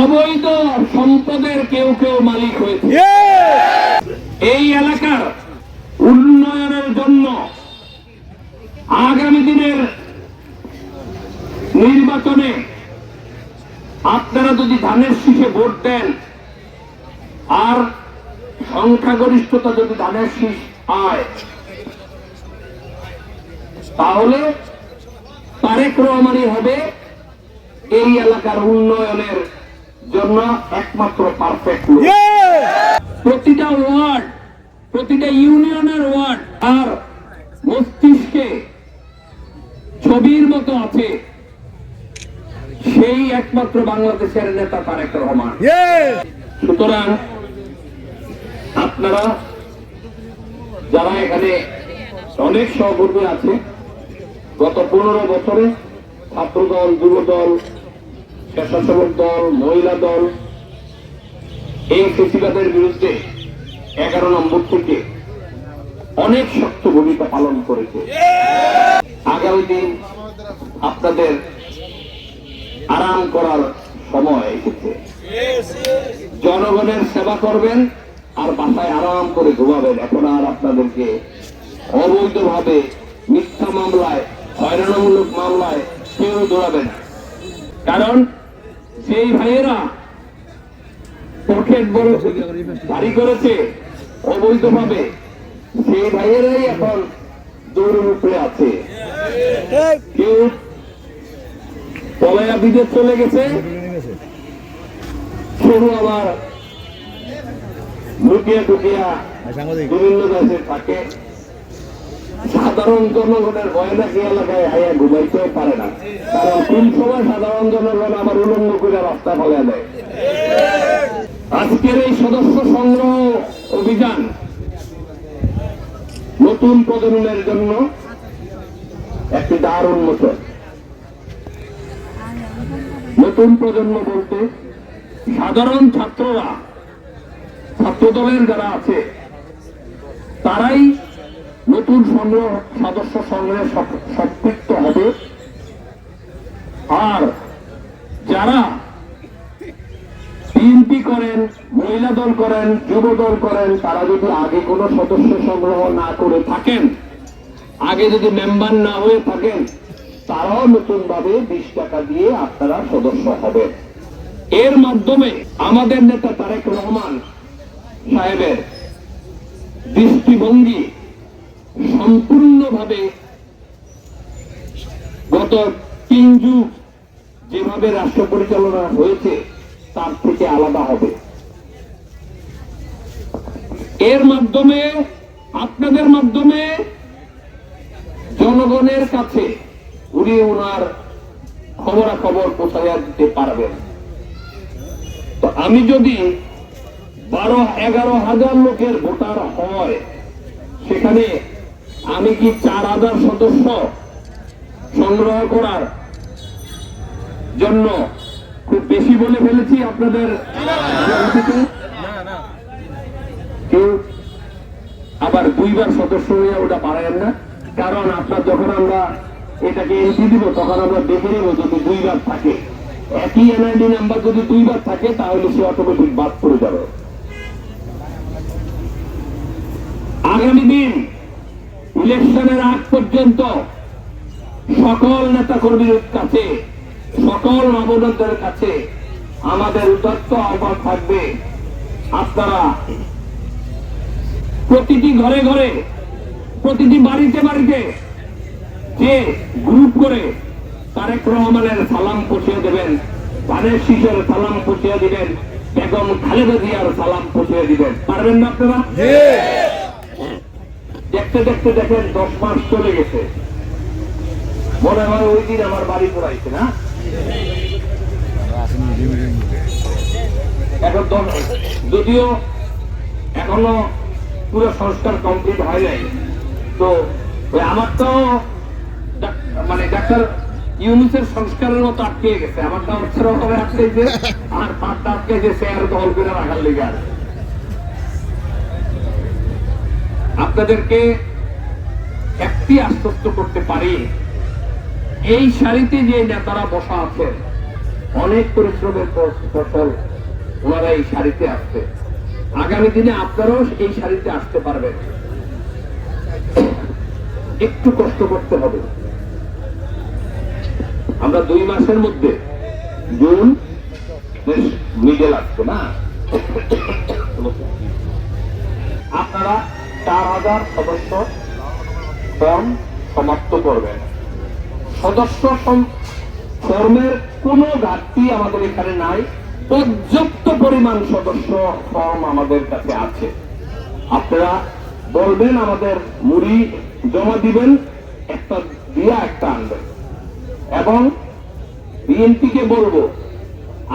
অবৈধ সম্পদের কেউ কেউ মালিক হয়েছে। এই এলাকার উন্নয়নের জন্য আগামী দিনের নির্বাচনে আপনারা যদি ধানের শীষে ভোট দেন আর সংখ্যাগরিষ্ঠতা যদি ধানের শীষ হয়, তাহলে তারেক রহমানই হবে এই এলাকার উন্নয়নের জন্য একমাত্র পারফেক্ট লোক। প্রতিটা ওয়ার্ড, প্রতিটা ইউনিয়নের ওয়ার্ড আর মস্তিষ্কে ছবির মতো আছে সেই একমাত্র বাংলাদেশের নেতা তারেক রহমান। সুতরাং আপনারা যারা এখানে অনেক সহকর্মী আছে, গত 15 বছরে ছাত্র দল, যুব দল, স্বেচ্ছাসেবক দল, মহিলা দল এই ফেসিবাদের বিরুদ্ধে 11 নম্বর থেকে অনেক শক্ত ভূমিকা পালন করেছে। আগামী দিন আপনাদের আরাম করার সময় এসেছে। জনগণের সেবা করবেন আর বাসায় আরাম করে ঘুমাবেন। এখন আর আপনাদেরকে অবৈধভাবে মিথ্যা মামলায়, হয়রানিমূলক মামলায় কেউ দৌড়াবে না। কারণ সেই ভাইয়েরা পকেট বড় ভারী করেছে অবৈধভাবে, সেই ভাইয়েরাই এখন দৌড়ের উপরে আছে। কেউ পলায়া বিদেশ চলে গেছে, শুরু আবার লুকিয়ে টুকিয়া বিভিন্ন দেশে থাকে। সাধারণ জনগণের ভয় নাকি এলাকায় হাইয়া ঘুমাইতেও পারে না, কারণ কোন সময় সাধারণ জনগণ আবার উলঙ্গ করে রাস্তা ফেলে দেয়। আজকের এই সদস্য সংগ্রহ অভিযান নতুন প্রজন্মের জন্য একটি দ্বার উন্মোচন। নতুন প্রজন্ম বলতে সাধারণ ছাত্ররা, ছাত্রদলের যারা আছে তারাই নতুন সদস্য সংগ্রহে সম্পৃক্ত হবে। আর যারা বিএনপি করেন, মহিলা দল করেন, যুব দল করেন, তারা যদি আগে কোনো সদস্য সংগ্রহ না করে থাকেন, আগে যদি মেম্বার না হয়ে থাকেন, তারাও নতুন ভাবে 20 টাকা দিয়ে আপনারা সদস্য হবেন। এর মাধ্যমে আমাদের নেতা তারেক রহমান সাহেবের দৃষ্টিভঙ্গি সম্পূর্ণভাবে গত 3 যুগ যেভাবে রাষ্ট্র পরিচালনা হয়েছে তার থেকে আলাদা হবে। এর মাধ্যমে, আপনাদের মাধ্যমে জনগণের কাছে উনি ওনার খবরাখবর পৌঁছাইয়া দিতে পারবেন। তো আমি যদি 12-11 হাজার লোকের ভোটার হয়, সেখানে আমি কি 4000 সদস্য সংগ্রহ করার জন্য খুব বেশি বলে ফেলেছি আপনাদের? কেউ আবার 2 বার সদস্য হয়ে ওটা পারেন না, কারণ আপনার যখন আমরা এটাকে এন্ট্রি দিব তখন আমরা দেখে নেব যদি 2 বার থাকে। একই এনআইডি নাম্বার যদি 2 বার থাকে তাহলে সে অটোমেটিক বাদ পড়ে যাবে। আগামী দিন ইলেকশনের আগ পর্যন্ত সকল নেতা কর্মীর কাছে, সকল নবদলদের কাছে আমাদের উদাত্ত আহ্বান থাকবে, আপনারা প্রতিটি ঘরে ঘরে, প্রতিটি বাড়িতে বাড়িতে যে গ্রুপ করে তারেক রহমানের সালাম পৌঁছে দেবেন, ধানের শীষের সালাম পৌঁছে দিবেন, বেগম খালেদা জিয়ার সালাম পৌঁছে দিবেন। পারবেন না আপনারা? দেখতে দেখতে দেখেন 10 মাস চলে গেছে, মনে হয় ওই দিন আমার বাড়ি পড়াইছে না। এখন যদিও এখনো পুরো সংস্কার কমপ্লিট হয় নাই, তো আমারটাও মানে ডাক্তার ইউনুসের সংস্কারের মতো আটকে গেছে, আমারটা অর্থভাবে আটকেছে, আর পাটটা আটকেছে শেয়ার দল করে রাখার লেগে। আর আপনাদেরকে একটি আশ্বস্ত করতে পারি, এই সারিতে যে নেতারা বসা আছেন অনেক পরিশ্রমের ফসল ওনারা এই সারিতে আসছে। আগামী দিনে আপনারাও এই সারিতে আসতে পারবেন। একটু কষ্ট করতে হবে। আমরা 2 মাসের মধ্যে জুন মিডল আসছে না, আপনারা 4000 সদস্য ফর্ম সমাপ্ত করবেন। সদস্য ফর্মের কোনো ঘাটতি আমাদের এখানে নাই, পর্যাপ্ত পরিমাণ সদস্য ফর্ম আমাদের কাছে আছে। আপনারা বলবেন, আমাদের মুড়ি জমা দিবেন, একটা দিয়া একটা আনবেন। এবং বিএনপিকে বলবো,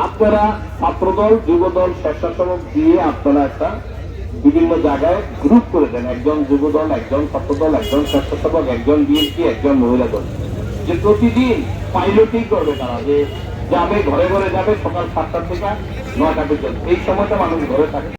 আপনারা ছাত্রদল, যুবদল, স্বেচ্ছাসেবক দিয়ে আপনারা একটা বিভিন্ন জায়গায় গ্রুপ করে দেন। একজন যুবদল, একজন ছাত্রদল, একজন স্বেচ্ছাসেবক, একজন বিএনপি, একজন মহিলা দল। যে প্রতিদিন পাইলটিং করবে তারা, যে যাবে ঘরে ঘরে যাবে সকাল 7টা থেকে 9টা পর্যন্ত। এই সময়টা মানুষ ঘরে থাকে।